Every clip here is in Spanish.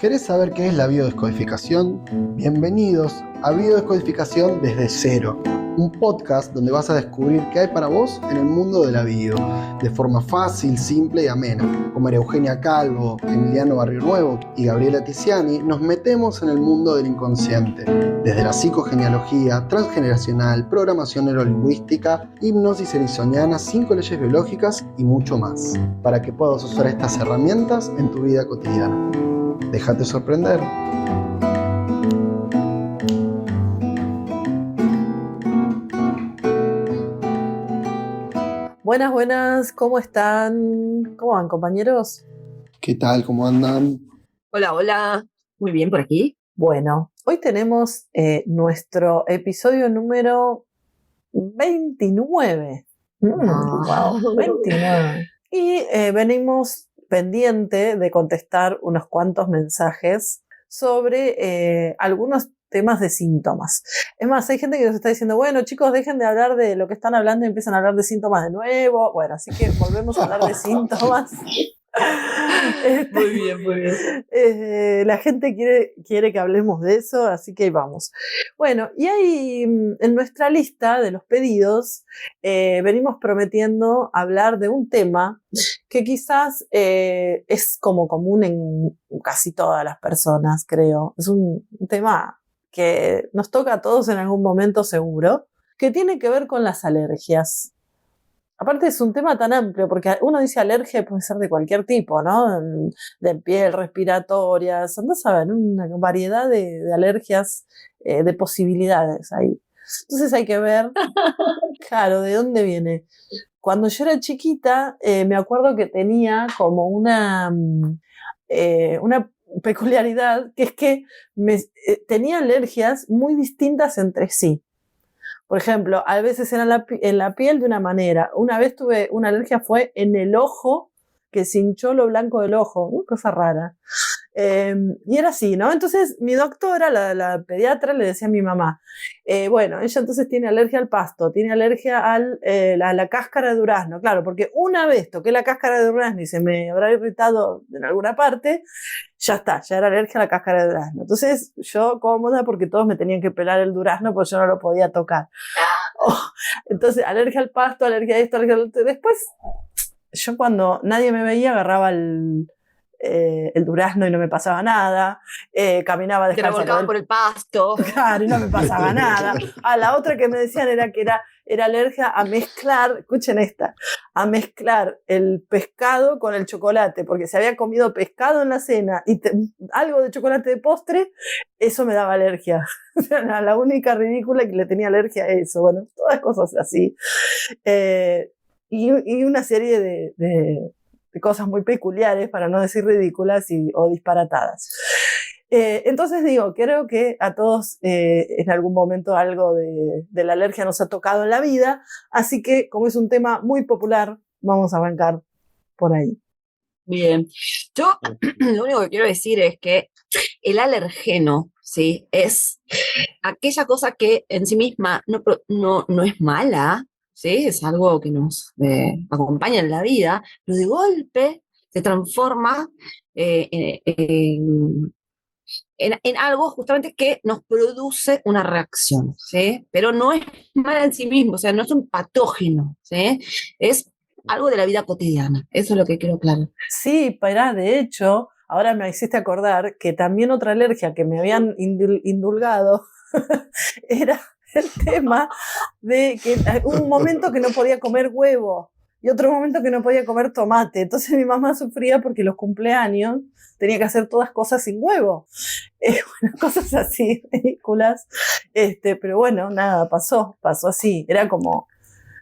¿Querés saber qué es la biodescodificación? Bienvenidos a Biodescodificación desde cero, un podcast donde vas a descubrir qué hay para vos en el mundo de la bio, de forma fácil, simple y amena. Con María Eugenia Calvo, Emiliano Barrio Nuevo y Gabriela Tiziani nos metemos en el mundo del inconsciente, desde la psicogenealogía, transgeneracional, programación neurolingüística, hipnosis ericksoniana, 5 leyes biológicas y mucho más, para que puedas usar estas herramientas en tu vida cotidiana. Déjate sorprender. Buenas, buenas, ¿cómo están? ¿Cómo van, compañeros? ¿Qué tal? ¿Cómo andan? Hola, hola. Muy bien por aquí. Bueno, hoy tenemos nuestro episodio número 29. Wow, 29. Y venimos pendiente de contestar unos cuantos mensajes sobre algunos temas de síntomas. Es más, hay gente que nos está diciendo, bueno, chicos, dejen de hablar de lo que están hablando y empiezan a hablar de síntomas de nuevo. Bueno, así que volvemos a hablar de síntomas. Muy bien, muy bien. La gente quiere que hablemos de eso, así que ahí vamos. Bueno, y ahí en nuestra lista de los pedidos venimos prometiendo hablar de un tema que quizás es como común en casi todas las personas, creo. Es un tema que nos toca a todos en algún momento seguro, que tiene que ver con las alergias. Aparte es un tema tan amplio, porque uno dice alergia puede ser de cualquier tipo, ¿no? De piel, respiratorias, andás a ver, una variedad de alergias, de posibilidades ahí. Entonces hay que ver, claro, de dónde viene. Cuando yo era chiquita, me acuerdo que tenía como una peculiaridad, que es que tenía alergias muy distintas entre sí. Por ejemplo, a veces era en la piel de una manera. Una vez tuve una alergia, fue en el ojo, que se hinchó lo blanco del ojo. Una cosa rara. Y era así, ¿no? Entonces mi doctora, la pediatra, le decía a mi mamá, bueno, ella entonces tiene alergia al pasto, tiene alergia a la cáscara de durazno. Claro, porque una vez toqué la cáscara de durazno y se me habrá irritado en alguna parte, ya está, ya era alergia a la cáscara de durazno. Entonces yo cómoda porque todos me tenían que pelar el durazno porque yo no lo podía tocar. Entonces alergia al pasto, alergia a esto, alergia al otro. Después yo cuando nadie me veía agarraba el durazno y no me pasaba nada, caminaba descalza. Te revolcabas por el pasto. Claro, y no me pasaba nada. A la otra que me decían era que era alergia a mezclar, escuchen esta, a mezclar el pescado con el chocolate, porque se había comido pescado en la cena y algo de chocolate de postre, eso me daba alergia. Era la única ridícula que le tenía alergia a eso. Bueno, todas cosas así. Y una serie de cosas muy peculiares, para no decir ridículas o disparatadas. Entonces digo, creo que a todos en algún momento algo de la alergia nos ha tocado en la vida, así que como es un tema muy popular, vamos a arrancar por ahí. Bien. Yo lo único que quiero decir es que el alergeno, ¿sí? Es aquella cosa que en sí misma no es mala, ¿sí? Es algo que nos acompaña en la vida, pero de golpe se transforma en algo justamente que nos produce una reacción, ¿sí? Pero no es mala en sí mismo, o sea, no es un patógeno, ¿sí? Es algo de la vida cotidiana, eso es lo que quiero claro. Sí, para de hecho, ahora me hiciste acordar que también otra alergia que me habían indulgado era el tema de que hubo un momento que no podía comer huevo y otro momento que no podía comer tomate. Entonces mi mamá sufría porque los cumpleaños tenía que hacer todas cosas sin huevo. Bueno, cosas así ridículas. Pero bueno, nada, pasó así. Era como,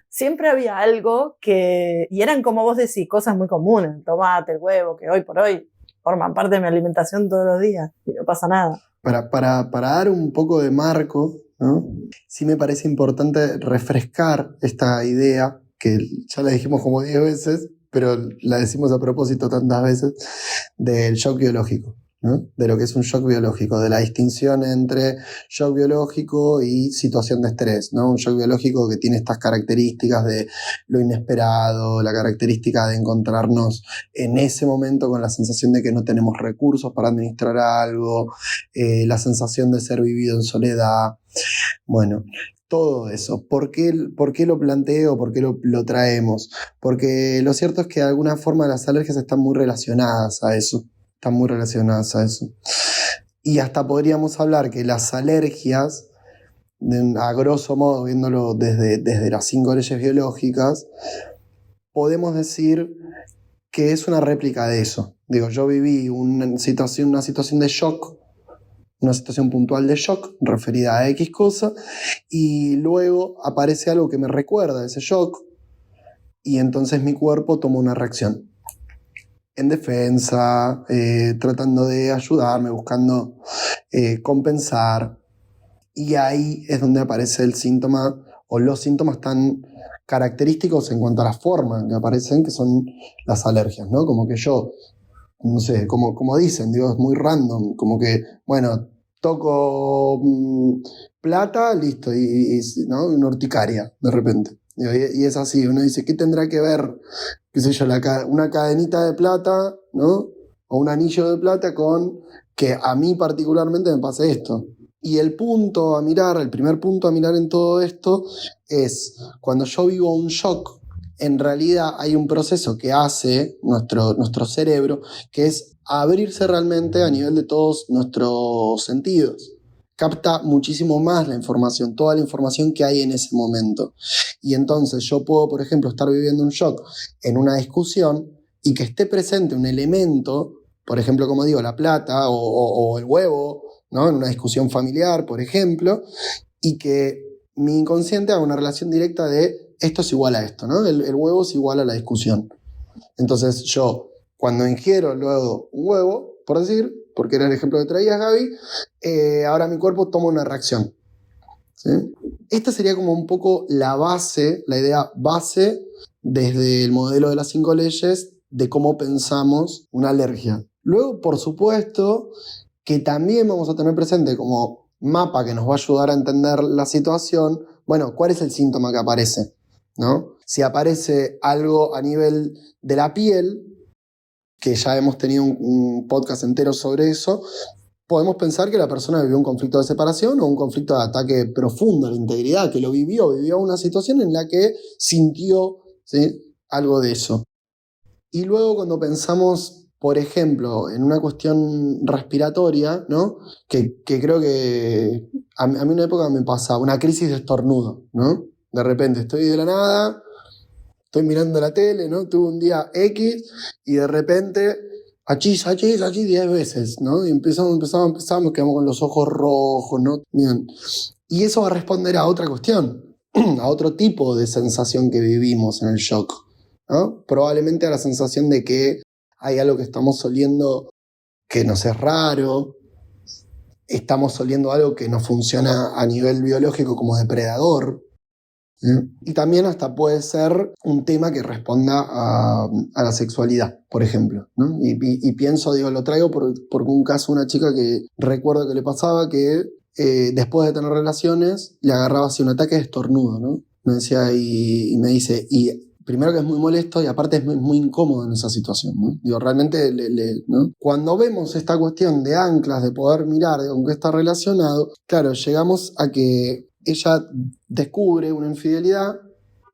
siempre había algo y eran como vos decís, cosas muy comunes, el tomate, el huevo, que hoy por hoy forman parte de mi alimentación todos los días y no pasa nada. Para dar un poco de marco, ¿no? Sí me parece importante refrescar esta idea, que ya la dijimos como 10 veces, pero la decimos a propósito tantas veces, del shock biológico, ¿no? De lo que es un shock biológico, de la distinción entre shock biológico y situación de estrés, ¿no? Un shock biológico que tiene estas características de lo inesperado, la característica de encontrarnos en ese momento con la sensación de que no tenemos recursos para administrar algo, la sensación de ser vivido en soledad. Bueno, todo eso. ¿Por qué lo planteo? ¿Por qué lo traemos? Porque lo cierto es que de alguna forma las alergias están muy relacionadas a eso. Están muy relacionadas a eso. Y hasta podríamos hablar que las alergias, a grosso modo, viéndolo desde las 5 leyes biológicas, podemos decir que es una réplica de eso. Digo, yo viví una situación de shock, una situación puntual de shock referida a X cosa, y luego aparece algo que me recuerda a ese shock, y entonces mi cuerpo toma una reacción en defensa, tratando de ayudarme, buscando compensar, y ahí es donde aparece el síntoma o los síntomas tan característicos en cuanto a la forma en que aparecen, que son las alergias, ¿no? Como que yo, no sé, como dicen, digo, es muy random, como que, bueno, toco plata, listo, ¿no? Una urticaria, de repente. Y es así, uno dice, ¿qué tendrá que ver, qué sé yo, una cadenita de plata, ¿no? O un anillo de plata con que a mí particularmente me pase esto? Y el primer punto a mirar en todo esto es cuando yo vivo un shock, en realidad hay un proceso que hace nuestro cerebro, que es abrirse realmente a nivel de todos nuestros sentidos. Capta muchísimo más la información, toda la información que hay en ese momento. Y entonces yo puedo, por ejemplo, estar viviendo un shock en una discusión y que esté presente un elemento, por ejemplo, como digo, la plata o el huevo, ¿no? En una discusión familiar, por ejemplo, y que mi inconsciente haga una relación directa de esto es igual a esto, ¿no? El huevo es igual a la discusión. Entonces yo, cuando ingiero luego un huevo, por decir, porque era el ejemplo que traías, Gaby, ahora mi cuerpo toma una reacción, ¿sí? Esta sería como un poco la base, la idea base desde el modelo de las 5 leyes de cómo pensamos una alergia. Luego, por supuesto, que también vamos a tener presente como mapa que nos va a ayudar a entender la situación, bueno, ¿cuál es el síntoma que aparece? ¿No? Si aparece algo a nivel de la piel, que ya hemos tenido un podcast entero sobre eso, podemos pensar que la persona vivió un conflicto de separación o un conflicto de ataque profundo a la integridad, que lo vivió una situación en la que sintió, ¿sí?, algo de eso. Y luego cuando pensamos, por ejemplo, en una cuestión respiratoria, ¿no? Que creo que a mí una época me pasaba una crisis de estornudo, ¿no? De repente estoy de la nada, estoy mirando la tele, ¿no? Tuve un día X y de repente achis 10 veces, ¿no? Y empezamos, quedamos con los ojos rojos, ¿no? Bien. Y eso va a responder a otra cuestión, a otro tipo de sensación que vivimos en el shock, ¿no? Probablemente a la sensación de que hay algo que estamos oliendo que nos es raro, estamos oliendo algo que no funciona a nivel biológico como depredador, ¿sí? Y también hasta puede ser un tema que responda a la sexualidad, por ejemplo, ¿no? Y pienso, digo, lo traigo por un caso, una chica que recuerdo que le pasaba que después de tener relaciones le agarraba así un ataque de estornudo, ¿no? Me decía y me dice, y primero que es muy molesto y aparte es muy incómodo en esa situación, ¿no? Digo, realmente, ¿no? Cuando vemos esta cuestión de anclas, de poder mirar con qué está relacionado, claro, llegamos a que ella descubre una infidelidad,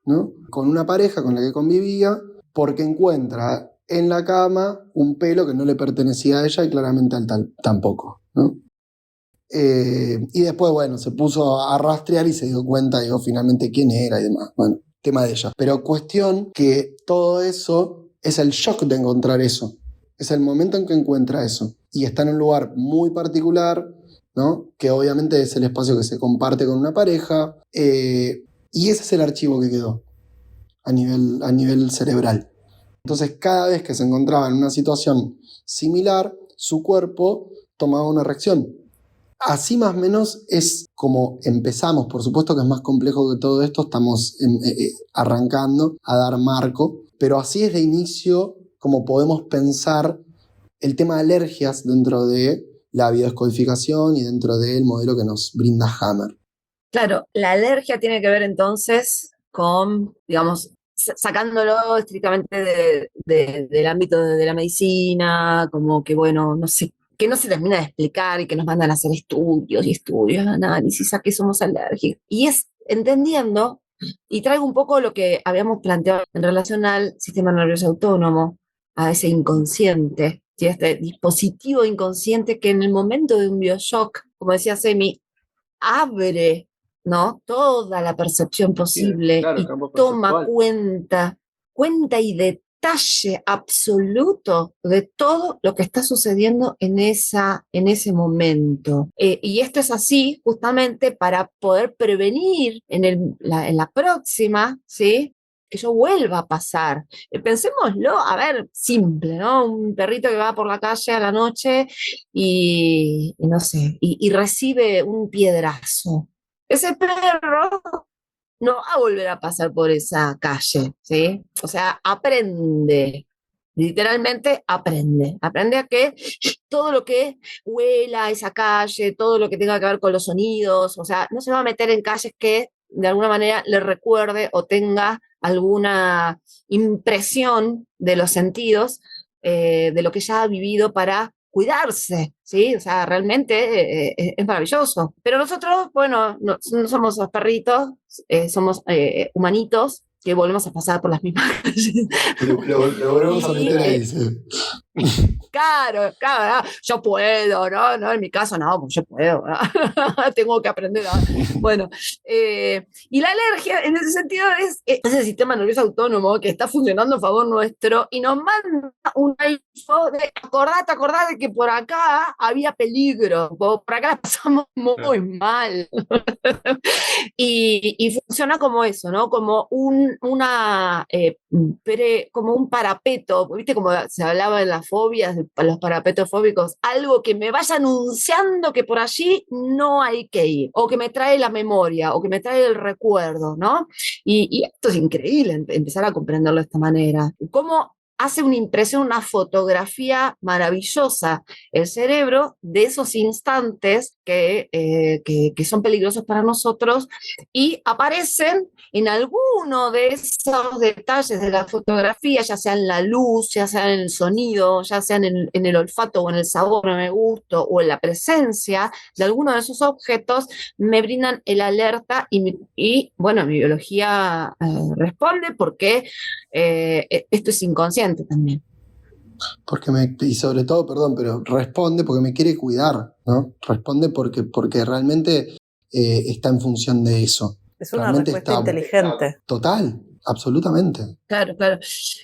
¿no?, con una pareja con la que convivía, porque encuentra en la cama un pelo que no le pertenecía a ella y claramente al tal tampoco, ¿no? Y después, bueno, se puso a rastrear y se dio cuenta, digo, finalmente quién era y demás. Bueno, tema de ella. Pero cuestión que todo eso es el shock de encontrar eso. Es el momento en que encuentra eso. Y está en un lugar muy particular, ¿no? Que obviamente es el espacio que se comparte con una pareja. Y ese es el archivo que quedó a nivel cerebral. Entonces, cada vez que se encontraba en una situación similar, su cuerpo tomaba una reacción. Así más o menos es como empezamos. Por supuesto que es más complejo que todo esto, estamos arrancando a dar marco, pero así es de inicio como podemos pensar el tema de alergias dentro de la biodescodificación y dentro del modelo que nos brinda Hammer. Claro, la alergia tiene que ver entonces con, digamos, sacándolo estrictamente del ámbito de la medicina, como que, bueno, no sé, que no se termina de explicar y que nos mandan a hacer estudios y estudios, análisis, a qué somos alérgicos. Y es entendiendo, y traigo un poco lo que habíamos planteado en relación al sistema nervioso autónomo, a ese inconsciente, ¿sí? Este dispositivo inconsciente que en el momento de un bioshock, como decía Semi, abre, ¿no?, toda la percepción posible, claro, y toma cuenta y detalle absoluto de todo lo que está sucediendo en ese momento. Y esto es así justamente para poder prevenir en la próxima, ¿sí?, que yo vuelva a pasar. Pensémoslo, a ver, simple, ¿no? Un perrito que va por la calle a la noche y no sé, y recibe un piedrazo. Ese perro no va a volver a pasar por esa calle, ¿sí? O sea, aprende, literalmente aprende a que todo lo que huela esa calle, todo lo que tenga que ver con los sonidos, o sea, no se va a meter en calles que de alguna manera le recuerde o tenga alguna impresión de los sentidos, de lo que ya ha vivido para cuidarse, ¿sí? O sea, realmente es maravilloso. Pero nosotros, bueno, no somos los perritos, somos humanitos que volvemos a pasar por las mismas calles. Lo volvemos a meter ahí, sí. Claro, yo puedo, ¿no? No, en mi caso no, pues yo puedo, tengo que aprender a... Bueno, y la alergia en ese sentido es ese sistema nervioso autónomo que está funcionando a favor nuestro y nos manda un aviso de acordate que por acá había peligro, por acá la pasamos muy mal. Y funciona como eso, ¿no? Como como un parapeto, ¿viste? Como se hablaba en las fobias, los parapetos fóbicos, algo que me vaya anunciando que por allí no hay que ir, o que me trae la memoria, o que me trae el recuerdo, ¿no? Y esto es increíble, empezar a comprenderlo de esta manera. ¿Cómo hace una impresión, una fotografía maravillosa el cerebro de esos instantes que son peligrosos para nosotros y aparecen en alguno de esos detalles de la fotografía, ya sea en la luz, ya sea en el sonido, ya sea en el olfato o en el sabor, en el gusto o en la presencia de alguno de esos objetos, me brindan el alerta y bueno, mi biología responde porque esto es inconsciente también. Y sobre todo, perdón, pero responde porque me quiere cuidar, ¿no? Responde porque realmente está en función de eso. Es una respuesta inteligente. Total, absolutamente. Claro.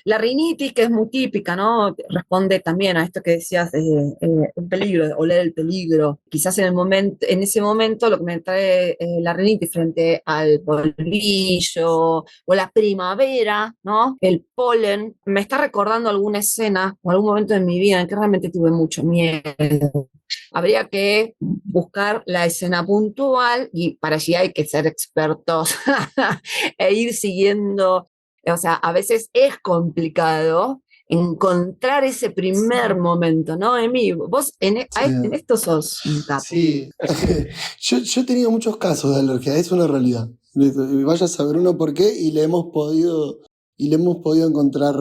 La rinitis, que es muy típica, ¿no? Responde también a esto que decías, un peligro, oler el peligro. Quizás en ese momento lo que me trae la rinitis frente al polvillo o la primavera, ¿no? El polen, me está recordando alguna escena o algún momento de mi vida en que realmente tuve mucho miedo. Habría que buscar la escena puntual y para allí hay que ser expertos e ir siguiendo. O sea, a veces es complicado encontrar ese primer momento, ¿no, Emi? Vos en esto sos un capo. Sí, yo he tenido muchos casos de alergia, es una realidad. Vaya a saber uno por qué y le hemos podido encontrar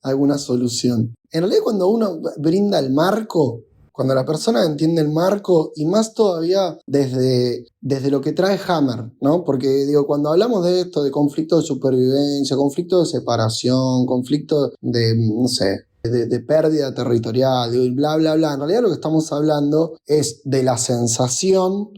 alguna solución. En realidad, cuando uno brinda el marco, cuando la persona entiende el marco, y más todavía desde lo que trae Hammer, ¿no? Porque digo, cuando hablamos de esto, de conflicto de supervivencia, conflicto de separación, conflicto de, no sé, de pérdida territorial, y bla, bla, bla, en realidad lo que estamos hablando es de la sensación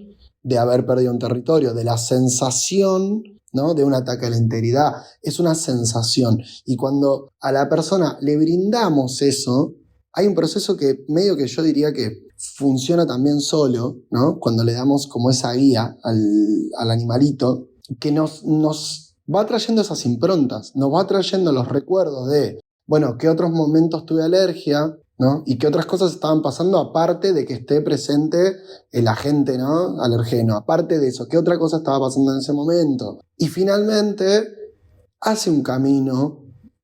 de haber perdido un territorio, de la sensación, ¿no?, de un ataque a la integridad. Es una sensación. Y cuando a la persona le brindamos eso, hay un proceso que medio que yo diría que funciona también solo, ¿no? Cuando le damos como esa guía al animalito, que nos va trayendo esas improntas, nos va trayendo los recuerdos de, bueno, qué otros momentos tuve alergia, ¿no? Y qué otras cosas estaban pasando aparte de que esté presente el agente, ¿no?, alergeno. Aparte de eso, qué otra cosa estaba pasando en ese momento. Y finalmente hace un camino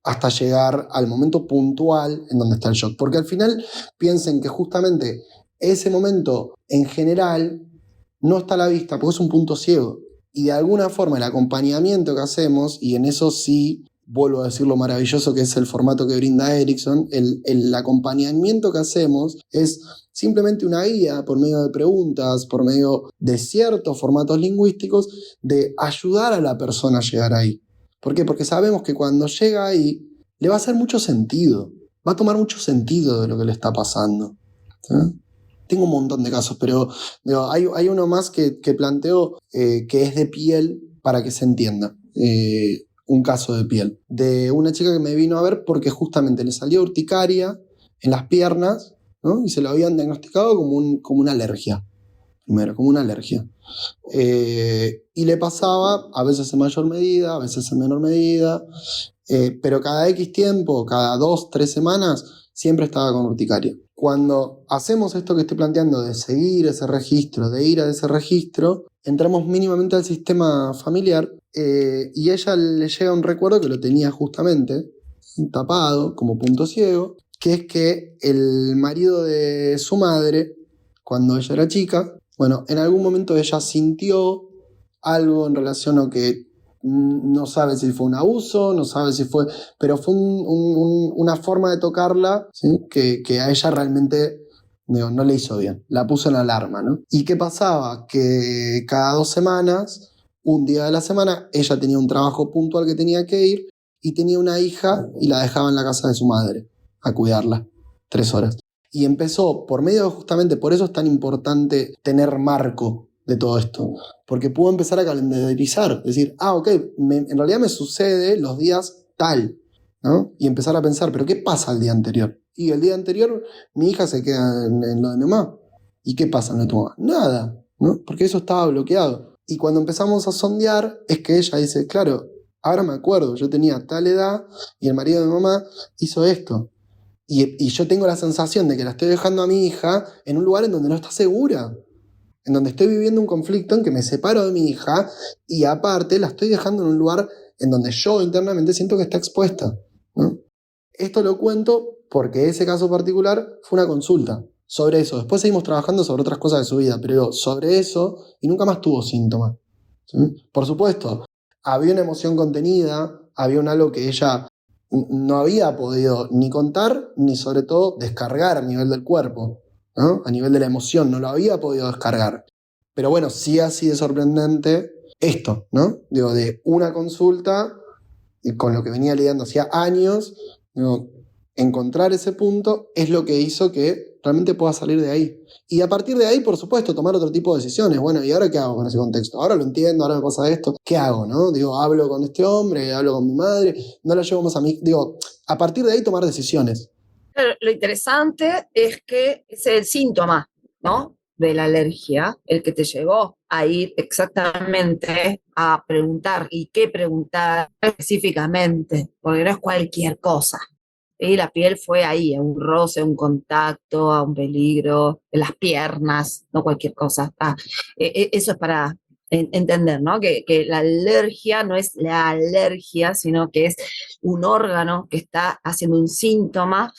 hasta llegar al momento puntual en donde está el shock. Porque al final piensen que justamente ese momento en general no está a la vista porque es un punto ciego. Y de alguna forma el acompañamiento que hacemos, y en eso sí vuelvo a decir lo maravilloso que es el formato que brinda Erickson, el acompañamiento que hacemos es simplemente una guía por medio de preguntas, por medio de ciertos formatos lingüísticos, de ayudar a la persona a llegar ahí. ¿Por qué? Porque sabemos que cuando llega ahí le va a hacer mucho sentido, va a tomar mucho sentido de lo que le está pasando. ¿Sí? Tengo un montón de casos, pero digo, hay uno más que planteo que es de piel para que se entienda. Un caso de piel. De una chica que me vino a ver porque justamente le salió urticaria en las piernas, ¿no? Y se lo habían diagnosticado como una alergia. Primero, como una alergia. Y le pasaba a veces en mayor medida, a veces en menor medida, pero cada X tiempo, cada 2, 3 semanas, siempre estaba con urticaria. Cuando hacemos esto que estoy planteando de seguir ese registro, de ir a ese registro, entramos mínimamente al sistema familiar y ella le llega un recuerdo que lo tenía justamente tapado como punto ciego, que es que el marido de su madre, cuando ella era chica, bueno, en algún momento ella sintió algo en relación a que no sabe si fue un abuso, no sabe si fue, pero fue una forma de tocarla, ¿sí? que a ella realmente digo, no le hizo bien, la puso en alarma, ¿no? ¿Y qué pasaba? Que cada 2 semanas, un día de la semana, ella tenía un trabajo puntual que tenía que ir y tenía una hija y la dejaba en la casa de su madre a cuidarla 3 horas. Y empezó, por medio de justamente, por eso es tan importante tener marco de todo esto, porque pudo empezar a calendarizar, decir, ok, en realidad me sucede los días tal, ¿no? Y empezar a pensar, ¿pero qué pasa el día anterior? Y el día anterior mi hija se queda en lo de mi mamá. ¿Y qué pasa en lo de tu mamá? Nada, ¿no? Porque eso estaba bloqueado. Y cuando empezamos a sondear, es que ella dice, claro, ahora me acuerdo, yo tenía tal edad y el marido de mi mamá hizo esto. Y yo tengo la sensación de que la estoy dejando a mi hija en un lugar en donde no está segura, en donde estoy viviendo un conflicto en que me separo de mi hija y aparte la estoy dejando en un lugar en donde yo internamente siento que está expuesta, ¿no? Esto lo cuento porque ese caso particular fue una consulta sobre eso. Después seguimos trabajando sobre otras cosas de su vida, pero sobre eso y nunca más tuvo síntomas, ¿sí? Por supuesto, había una emoción contenida, había un algo que ella no había podido ni contar, ni sobre todo descargar a nivel del cuerpo, ¿no? A nivel de la emoción, no lo había podido descargar. Pero bueno, sí así de sorprendente esto, ¿no? Digo, de una consulta, con lo que venía lidiando hacía años, digo, encontrar ese punto es lo que hizo que realmente pueda salir de ahí. Y a partir de ahí, por supuesto, tomar otro tipo de decisiones. Bueno, ¿y ahora qué hago con ese contexto? Ahora lo entiendo, ahora me pasa esto. ¿Qué hago, no? Digo, hablo con este hombre, hablo con mi madre, no la llevo más a mí. Digo, a partir de ahí tomar decisiones. Pero lo interesante es que es el síntoma, ¿no? De la alergia, el que te llevó a ir exactamente a preguntar y qué preguntar específicamente, porque no es cualquier cosa. Y la piel fue ahí, a un roce, a un contacto, a un peligro, en las piernas, no cualquier cosa. Eso es para entender, ¿no? Que la alergia no es la alergia, sino que es un órgano que está haciendo un síntoma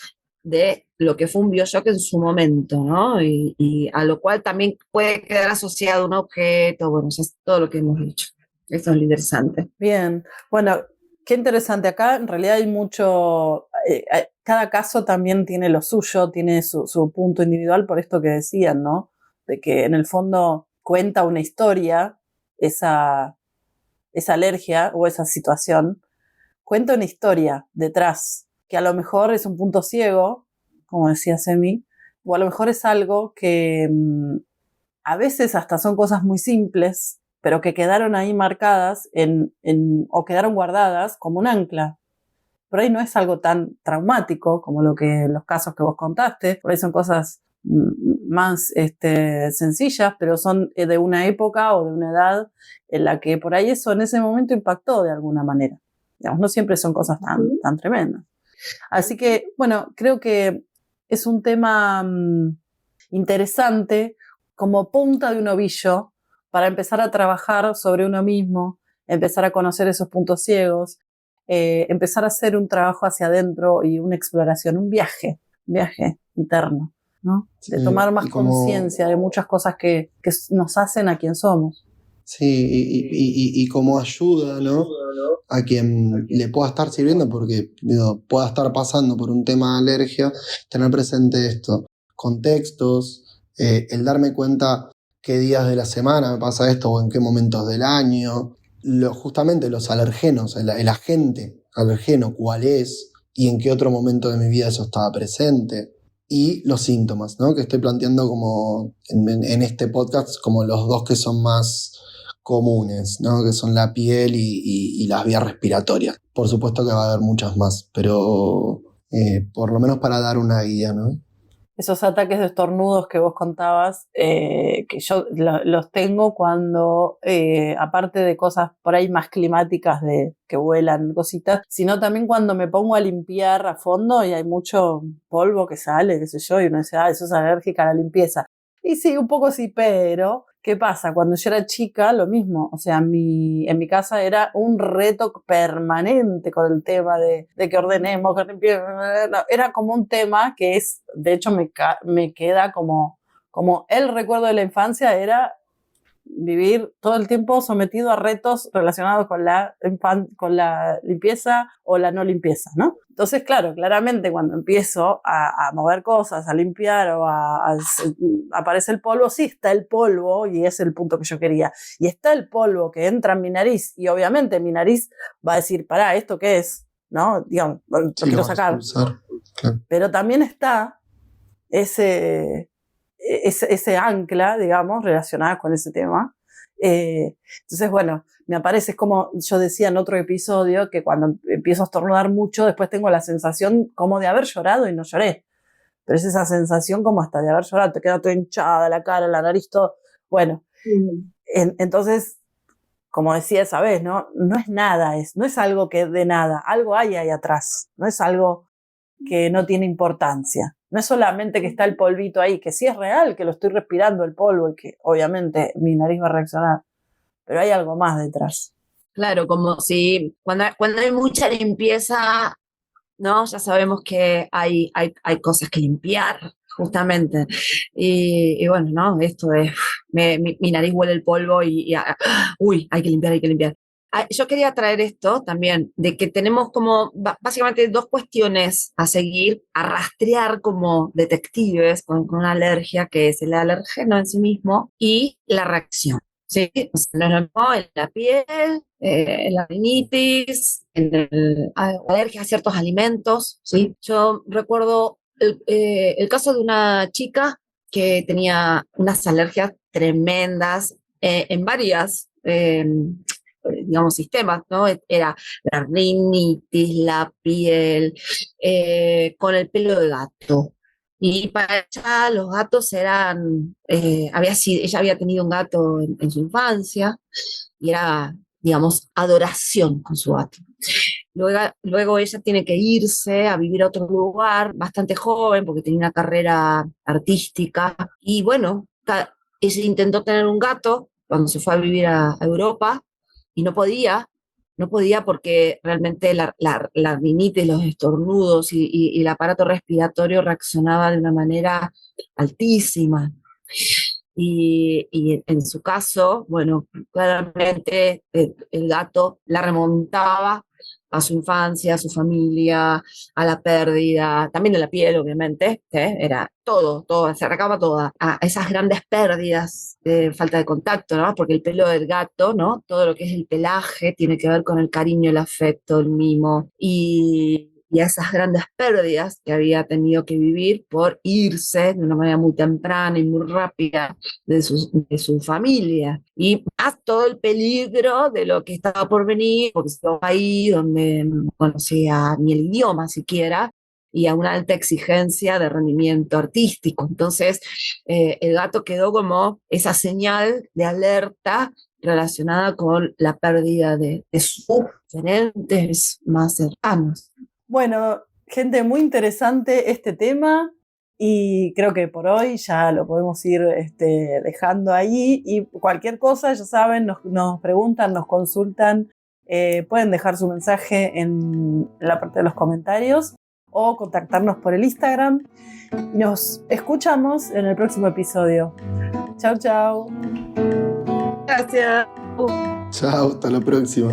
de lo que fue un bioshock en su momento, ¿no? Y a lo cual también puede quedar asociado un objeto, bueno, ya es todo lo que hemos dicho. Eso es lo interesante. Bien, bueno, qué interesante. Acá en realidad hay mucho, cada caso también tiene lo suyo, tiene su punto individual, por esto que decían, ¿no? De que en el fondo cuenta una historia, esa alergia o esa situación, cuenta una historia detrás, que a lo mejor es un punto ciego, como decía Semi, o a lo mejor es algo que a veces hasta son cosas muy simples, pero que quedaron ahí marcadas o quedaron guardadas como un ancla. Por ahí no es algo tan traumático como los casos que vos contaste, por ahí son cosas más sencillas, pero son de una época o de una edad en la que por ahí eso en ese momento impactó de alguna manera. Digamos, no siempre son cosas tan tremendas. Así que, bueno, creo que es un tema interesante como punta de un ovillo para empezar a trabajar sobre uno mismo, empezar a conocer esos puntos ciegos, empezar a hacer un trabajo hacia adentro y una exploración, un viaje interno, ¿no? De tomar más conciencia de muchas cosas que nos hacen a quien somos. Sí, y como ayuda, ¿no? A quien le pueda estar sirviendo, porque pueda estar pasando por un tema de alergia, tener presente esto, contextos, el darme cuenta qué días de la semana me pasa esto o en qué momentos del año, justamente los alergenos, el agente alergeno, cuál es y en qué otro momento de mi vida eso estaba presente. Y los síntomas, ¿no? Que estoy planteando como en este podcast como los dos que son más comunes, ¿no? Que son la piel y las vías respiratorias. Por supuesto que va a haber muchas más, pero por lo menos para dar una guía, ¿no? Esos ataques de estornudos que vos contabas, que yo los tengo cuando, aparte de cosas por ahí más climáticas de que vuelan cositas, sino también cuando me pongo a limpiar a fondo y hay mucho polvo que sale, qué sé yo, y uno dice, eso es alérgica a la limpieza. Y sí, un poco sí, pero ¿qué pasa? Cuando yo era chica, lo mismo. O sea, en mi casa era un reto permanente con el tema de que ordenemos, que limpiemos. Era como un tema que es, de hecho, me queda como el recuerdo de la infancia era vivir todo el tiempo sometido a retos relacionados con la limpieza o la no limpieza, ¿no? Entonces, claro, claramente cuando empiezo a mover cosas, a limpiar o aparece el polvo, sí está el polvo y es el punto que yo quería. Y está el polvo que entra en mi nariz y obviamente mi nariz va a decir, pará, ¿esto qué es? ¿No? Digamos, lo quiero sacar. Claro. Pero también está ese ancla, digamos, relacionada con ese tema. Entonces, bueno, me aparece, es como yo decía en otro episodio, que cuando empiezo a estornudar mucho, después tengo la sensación como de haber llorado y no lloré. Pero es esa sensación como hasta de haber llorado, te queda toda hinchada la cara, la nariz, todo. Bueno, entonces, como decía esa vez, ¿no? No es nada, no es algo que de nada, algo hay ahí atrás, no es algo que no tiene importancia. No es solamente que está el polvito ahí, que sí es real, que lo estoy respirando el polvo y que obviamente mi nariz va a reaccionar, pero hay algo más detrás. Claro, como si cuando hay mucha limpieza, ¿no? Ya sabemos que hay cosas que limpiar, justamente. Y bueno, ¿no? Esto es, mi nariz huele el polvo uy, hay que limpiar, hay que limpiar. Yo quería traer esto también, de que tenemos como básicamente dos cuestiones a seguir, a rastrear como detectives con una alergia, que es el alergeno en sí mismo y la reacción. Sí, o sea, no es lo mismo en la piel, en la rinitis, alergia a ciertos alimentos, ¿sí? Yo recuerdo el caso de una chica que tenía unas alergias tremendas en varias digamos, sistemas, ¿no? Era la rinitis, la piel, con el pelo de gato. Y para ella los gatos eran, ella había tenido un gato en su infancia y era, digamos, adoración con su gato. Luego ella tiene que irse a vivir a otro lugar, bastante joven, porque tenía una carrera artística. Y bueno, ella intentó tener un gato cuando se fue a vivir a Europa y no podía porque realmente la rinitis, los estornudos y el aparato respiratorio reaccionaba de una manera altísima. Y en su caso, bueno, claramente el gato la remontaba a su infancia, a su familia, a la pérdida, también de la piel, obviamente, era todo, se arrancaba toda, a esas grandes pérdidas de falta de contacto, ¿no? Porque el pelo del gato, ¿no? Todo lo que es el pelaje tiene que ver con el cariño, el afecto, el mimo, y a esas grandes pérdidas que había tenido que vivir por irse de una manera muy temprana y muy rápida de su familia. Y más todo el peligro de lo que estaba por venir, porque es un país donde no conocía ni el idioma siquiera, y a una alta exigencia de rendimiento artístico. Entonces, el gato quedó como esa señal de alerta relacionada con la pérdida de sus referentes más cercanos. Bueno, gente, muy interesante este tema y creo que por hoy ya lo podemos ir dejando ahí y cualquier cosa, ya saben, nos preguntan, nos consultan pueden dejar su mensaje en la parte de los comentarios o contactarnos por el Instagram. Nos escuchamos en el próximo episodio. Chau, chau. Gracias. Chao, hasta la próxima.